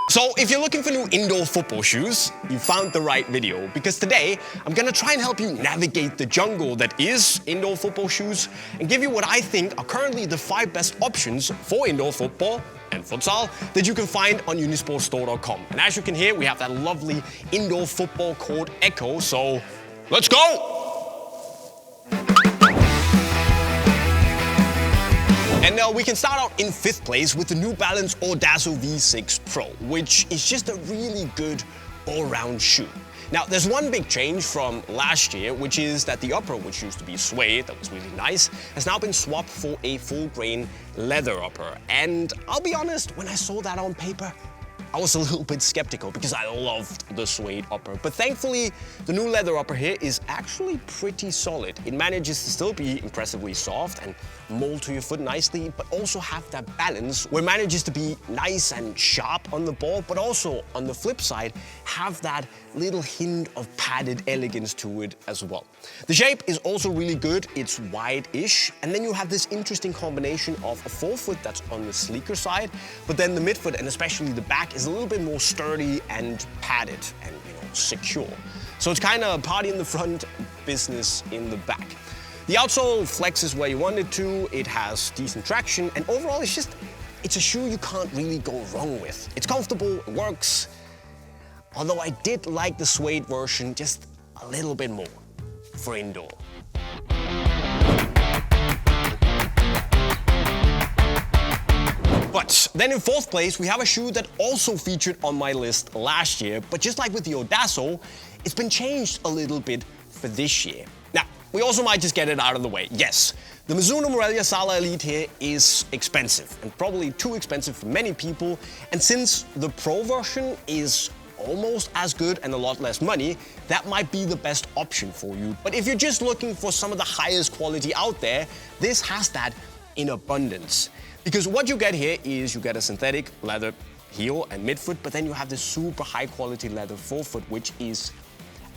So if you're looking for new indoor football shoes, you found the right video, because today I'm gonna try and help you navigate the jungle that is indoor football shoes and give you what I think are currently the 5 best options for indoor football and futsal that you can find on unisportstore.com. And as you can hear, we have that lovely indoor football court echo, so let's go! And we can start out in 5th place with the new Balance Audazo V6 Pro, which is just a really good all-round shoe. Now, there's one big change from last year, which is that the upper, which used to be suede, that was really nice, has now been swapped for a full-grain leather upper. And I'll be honest, when I saw that on paper, I was a little bit skeptical because I loved the suede upper. But thankfully, the new leather upper here is actually pretty solid. It manages to still be impressively soft and mold to your foot nicely, but also have that balance where it manages to be nice and sharp on the ball, but also on the flip side, have that little hint of padded elegance to it as well. The shape is also really good. It's wide-ish, and then you have this interesting combination of a forefoot that's on the sleeker side, but then the midfoot and especially the back is a little bit more sturdy and padded and, secure. So it's kind of party in the front, business in the back. The outsole flexes where you want it to, it has decent traction, and overall it's a shoe you can't really go wrong with. It's comfortable, it works, although I did like the suede version just a little bit more for indoor. But then in 4th place, we have a shoe that also featured on my list last year, but just like with the Audazo, it's been changed a little bit for this year. Now, we also might just get it out of the way. Yes, the Mizuno Morelia Sala Elite here is expensive, and probably too expensive for many people, and since the Pro version is almost as good and a lot less money, that might be the best option for you. But if you're just looking for some of the highest quality out there, this has that in abundance. Because what you get here is you get a synthetic leather heel and midfoot, but then you have this super high quality leather forefoot, which is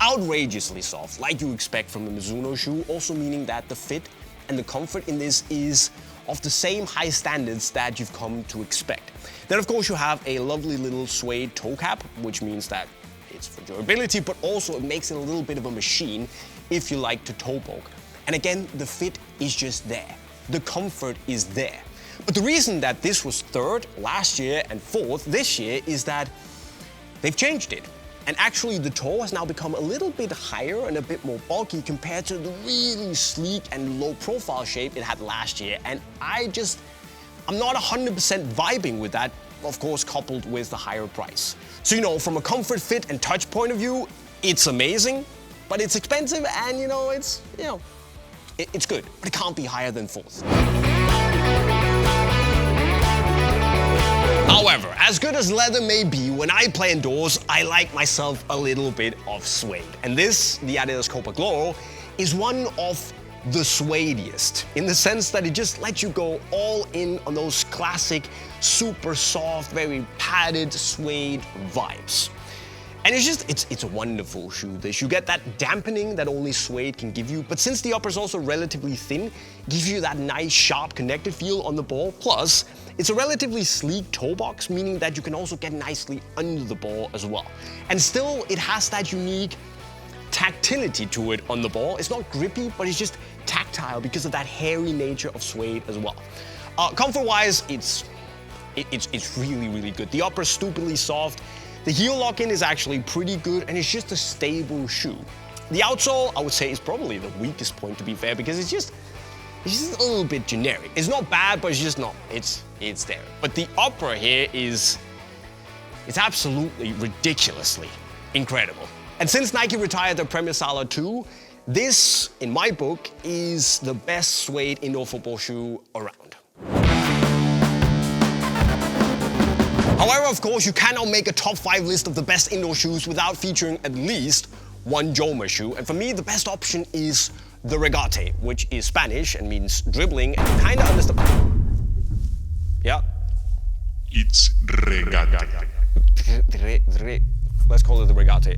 outrageously soft, like you expect from a Mizuno shoe, also meaning that the fit and the comfort in this is of the same high standards that you've come to expect. Then of course you have a lovely little suede toe cap, which means that it's for durability, but also it makes it a little bit of a machine if you like to toe poke. And again, the fit is just there. The comfort is there. But the reason that this was 3rd last year and 4th this year is that they've changed it. And actually the toe has now become a little bit higher and a bit more bulky compared to the really sleek and low profile shape it had last year. And I'm not 100% vibing with that, of course, coupled with the higher price. So, from a comfort, fit and touch point of view, it's amazing, but it's expensive and, it's good, but it can't be higher than 4th. However, as good as leather may be, when I play indoors, I like myself a little bit of suede. And this, the Adidas Copa Gloro, is one of the suediest, in the sense that it just lets you go all in on those classic, super soft, very padded suede vibes. And it's a wonderful shoe. You get that dampening that only suede can give you, but since the upper is also relatively thin, it gives you that nice, sharp, connected feel on the ball. Plus, it's a relatively sleek toe box, meaning that you can also get nicely under the ball as well. And still, it has that unique tactility to it on the ball. It's not grippy, but it's just tactile because of that hairy nature of suede as well. Comfort-wise, it's really, really good. The upper is stupidly soft. The heel lock-in is actually pretty good, and it's just a stable shoe. The outsole, I would say, is probably the weakest point, to be fair, because it's just a little bit generic. It's not bad, but it's just not. It's there. But the upper here it's absolutely ridiculously incredible. And since Nike retired their Premier Sala II, this, in my book, is the best suede indoor football shoe around. However, of course, you cannot make a top 5 list of the best indoor shoes without featuring at least one Joma shoe. And for me, the best option is the Regate, which is Spanish and means dribbling, and you kind of understand. Yeah. It's Regate. Let's call it the Regate.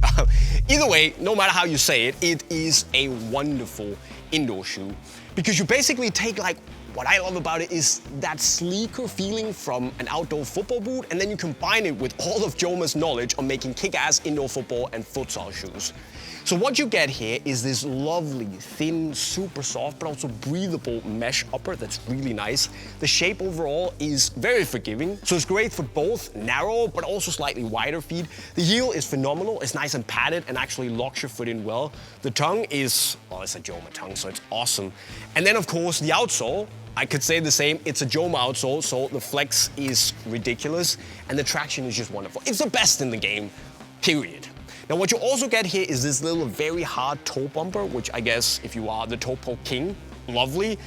Either way, no matter how you say it, it is a wonderful indoor shoe because you basically take like what I love about it is that sleeker feeling from an outdoor football boot, and then you combine it with all of Joma's knowledge on making kick-ass indoor football and futsal shoes. So what you get here is this lovely, thin, super soft, but also breathable mesh upper that's really nice. The shape overall is very forgiving, so it's great for both narrow but also slightly wider feet. The heel is phenomenal, it's nice and padded and actually locks your foot in well. The tongue is, well, it's a Joma tongue, so it's awesome. And then of course the outsole, I could say the same, it's a Joma outsole, so the flex is ridiculous and the traction is just wonderful. It's the best in the game, period. Now what you also get here is this little very hard toe bumper, which I guess if you are the toe poke king, lovely.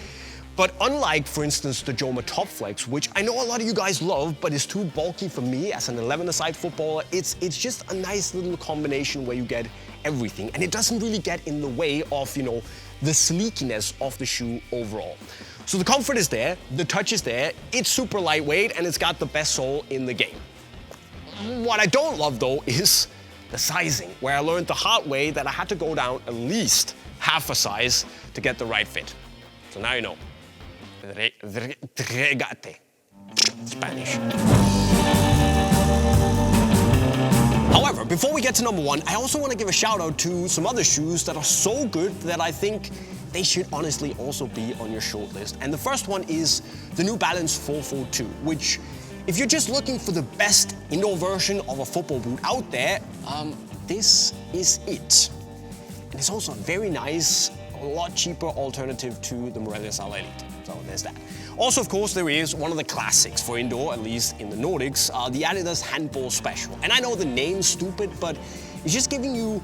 But unlike, for instance, the Joma Top Flex, which I know a lot of you guys love, but is too bulky for me as an 11-a-side footballer, it's just a nice little combination where you get everything, and it doesn't really get in the way of, you know, the sleekiness of the shoe overall. So the comfort is there, the touch is there, it's super lightweight, and it's got the best sole in the game. What I don't love though is the sizing, where I learned the hard way that I had to go down at least half a size to get the right fit. So now you know. Regate. Spanish. However, before we get to number one, I also want to give a shout out to some other shoes that are so good that I think they should honestly also be on your short list. And the first one is the new Balance 442, which, if you're just looking for the best indoor version of a football boot out there, this is it. And it's also a very nice, a lot cheaper alternative to the Morelia Sala Elite. So there's that. Also, of course, there is one of the classics for indoor, at least in the Nordics, the Adidas Handball Special. And I know the name's stupid, but it's just giving you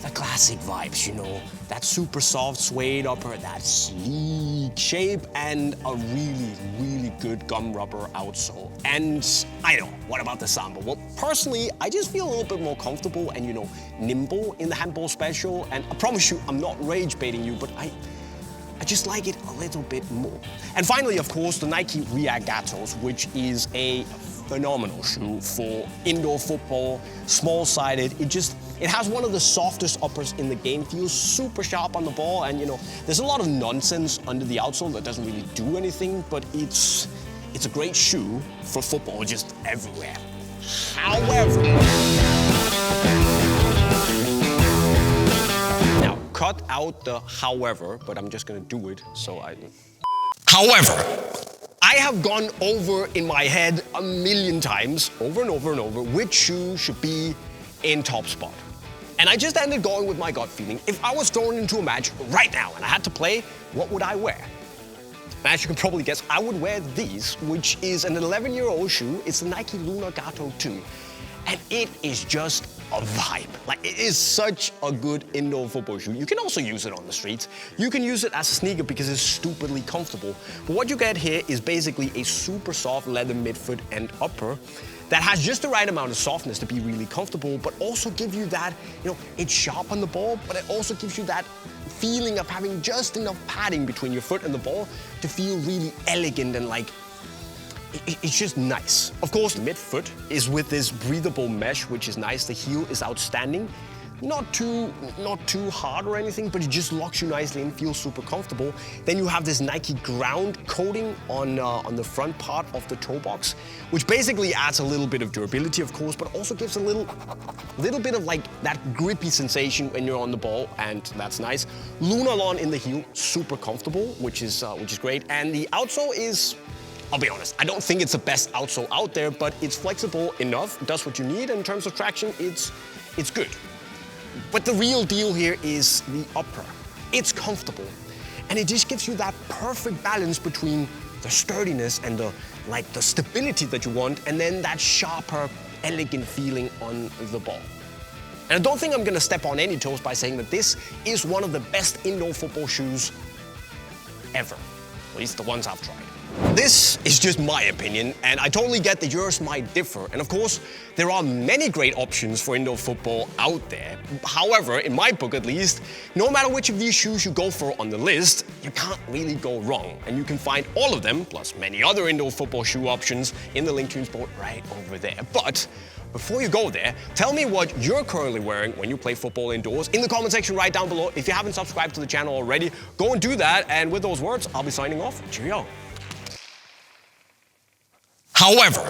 the classic vibes, you know, that super soft suede upper, that sleek shape, and a really, really good gum rubber outsole. And I know, what about the Samba? Well, personally, I just feel a little bit more comfortable and, you know, nimble in the Handball Special. And I promise you, I'm not rage baiting you, but I just like it a little bit more. And finally, of course, the Nike Regatos, which is a phenomenal shoe for indoor football, small-sided. It has one of the softest uppers in the game, feels super sharp on the ball, and you know, there's a lot of nonsense under the outsole that doesn't really do anything, but it's a great shoe for football just everywhere. However, now cut out the however, but I'm just gonna do it, However, I have gone over in my head a million times, over and over and over, which shoe should be in top spot. And I just ended going with my gut feeling. If I was thrown into a match right now and I had to play, what would I wear? And as you can probably guess, I would wear these, which is an 11-year-old shoe. It's the Nike Lunar Gato II. And it is just a vibe. Like, it is such a good indoor football shoe. You can also use it on the streets. You can use it as a sneaker because it's stupidly comfortable. But what you get here is basically a super soft leather midfoot and upper that has just the right amount of softness to be really comfortable, but also give you that, you know, it's sharp on the ball, but it also gives you that feeling of having just enough padding between your foot and the ball to feel really elegant and like, it's just nice. Of course, the midfoot is with this breathable mesh, which is nice. The heel is outstanding. Not too hard or anything, but it just locks you nicely and feels super comfortable. Then you have this Nike ground coating on the front part of the toe box, which basically adds a little bit of durability, of course, but also gives a little bit of like that grippy sensation when you're on the ball, and that's nice. Lunargato in the heel, super comfortable, which is great. And the outsole is, I'll be honest, I don't think it's the best outsole out there, but it's flexible enough, it does what you need, and in terms of traction, it's good. But the real deal here is the upper. It's comfortable, and it just gives you that perfect balance between the sturdiness and the stability that you want, and then that sharper, elegant feeling on the ball. And I don't think I'm gonna step on any toes by saying that this is one of the best indoor football shoes ever, at least the ones I've tried. This is just my opinion, and I totally get that yours might differ. And of course, there are many great options for indoor football out there. However, in my book at least, no matter which of these shoes you go for on the list, you can't really go wrong. And you can find all of them, plus many other indoor football shoe options, in the link to Unisport right over there. But before you go there, tell me what you're currently wearing when you play football indoors in the comment section right down below. If you haven't subscribed to the channel already, go and do that. And with those words, I'll be signing off. Cheerio. However,